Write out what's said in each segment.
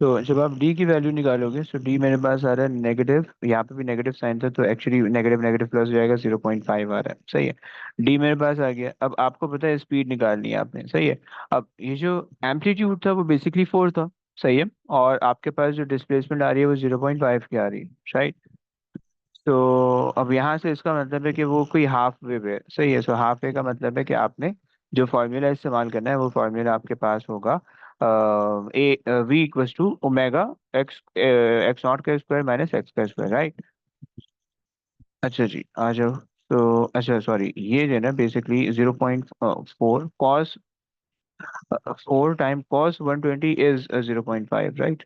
तो जब आप डी की वैल्यू निकालोगे, तो डी मेरे पास आ रहा है नेगेटिव, यहाँ पे भी नेगेटिव साइन था तो एक्चुअली नेगेटिव नेगेटिव प्लस हो जाएगा, 0.5 आ रहा है, सही है। डी मेरे पास आ गया। अब आपको पता है स्पीड निकालनी है आपने, सही है। अब ये जो एम्पलीट्यूड था वो बेसिकली 4 था, सही है। और आपके पास जो डिस्प्लेसमेंट आ रही है वो 0.5 की आ रही है, राइट। तो अब यहाँ से इसका मतलब है कि वो कोई हाफ वेव है, सही है। सो हाफ वे का मतलब है कि आपने जो फॉर्मूला इस्तेमाल करना है वो फॉर्मूला आपके पास होगा ए v equals to omega x x naught का स्क्वायर माइनस एक्स का स्क्वायर, राइट। अच्छा जी, आ जाओ। तो अच्छा सॉरी, ये जो है ना basically 0.4 cos 4 time cos 120 is 0.5, right.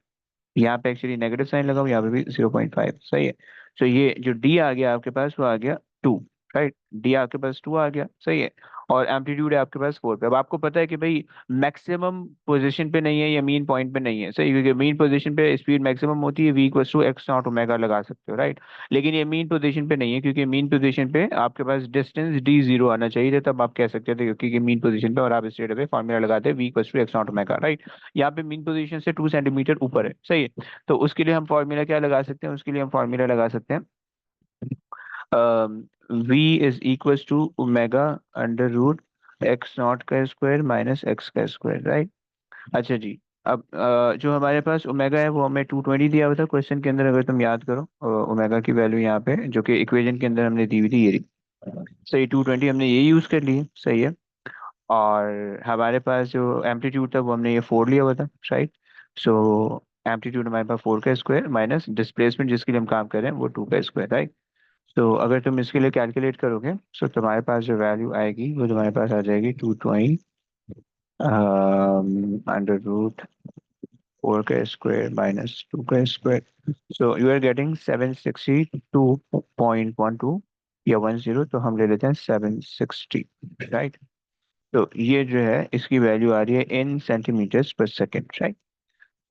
यहाँ पे एक्चुअली नेगेटिव साइन लगाओ, यहाँ पे भी 0.5, सही है। तो ये जो डी आ गया आपके पास वो आ गया 2, राइट। डी आपके पास 2 आ गया, सही है। और एम्पलीट्यूड है आपके पास 4 पे। अब आपको पता है कि भाई मैक्सिमम पोजीशन पे नहीं है या मीन पॉइंट पे नहीं है, सही, क्योंकि मीन पोजीशन पे स्पीड मैक्सिमम होती है, v equals to x naught omega लगा सकते हो, राइट। लेकिन ये मीन पोजीशन पे नहीं है, क्योंकि मीन पोजीशन पे आपके पास डिस्टेंस डी जीरो आना चाहिए था, तब आप कह सकते थे, क्योंकि मीन पोजीशन पे, और आप स्ट्रेट अवे फॉर्मूला लगाते हैं v equals to x naught omega, right. यहाँ पे मीन पोजीशन से 2 सेंटीमीटर ऊपर है, सही है। तो उसके लिए हम फॉर्मूला क्या लगा सकते हैं, उसके लिए हम फॉर्मूला लगा सकते हैं v is equal to omega under root x naught का स्क्वायर माइनस एक्स का स्क्वायर, राइट। अच्छा जी। अब जो हमारे पास ओमेगा है वो हमें 220 दिया हुआ था क्वेश्चन के अंदर, अगर तुम याद करो। ओमेगा की वैल्यू यहाँ पे जो कि इक्वेशन के अंदर हमने दी हुई थी, ये रही। सही, 220 हमने ये यूज कर लिए, सही है। और हमारे पास जो एम्पलीट्यूड था वो हमने ये 4 लिया हुआ था, राइट। सो एम्पलीट्यूड हमारे पास 4 का स्क्वायर माइनस डिस्प्लेसमेंट जिसके लिए हम काम कर रहे हैं वो 2 का स्क्वायर, राइट। तो अगर तुम इसके लिए कैलकुलेट करोगे, तो तुम्हारे पास जो वैल्यू आएगी वो तुम्हारे पास आ जाएगी 220 अंडर रूट 4 का स्क्वायर माइनस 2 का square. So you are getting 762.12 या 10, तो हम ले लेते हैं 760, राइट। तो ये जो है इसकी वैल्यू आ रही है इन सेंटीमीटर्स पर सेकेंड, राइट।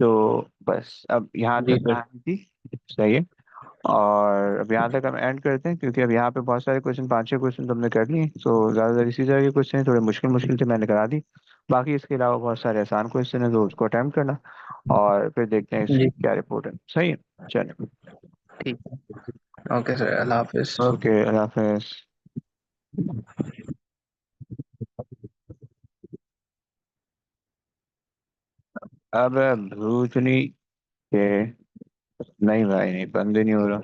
तो बस अब यहाँ जी तक सर। कहानी थी, सही है। और अब यहाँ तक हम एंड करते हैं, क्योंकि अब यहाँ पे बहुत सारे क्वेश्चन, 5-6 क्वेश्चन तो हमने कर लिए, तो ज़्यादातर इसी तरह के क्वेश्चन हैं, थोड़े मुश्किल मुश्किल थे, मैंने करा दी। बाकी इसके अलावा बहुत सारे आसान क्वेश्चन हैं, तो उसको अटेम्प्ट करना, और फिर देखते हैं इसकी जी क्या रिपोर्ट है, सही है। चलो, ठीक है। ओके सर, अल्लाह हाफिज। ओके, अल्लाह हाफिज़। अब भूतनी के, नहीं भाई नहीं, बंद ही नहीं हो रहा।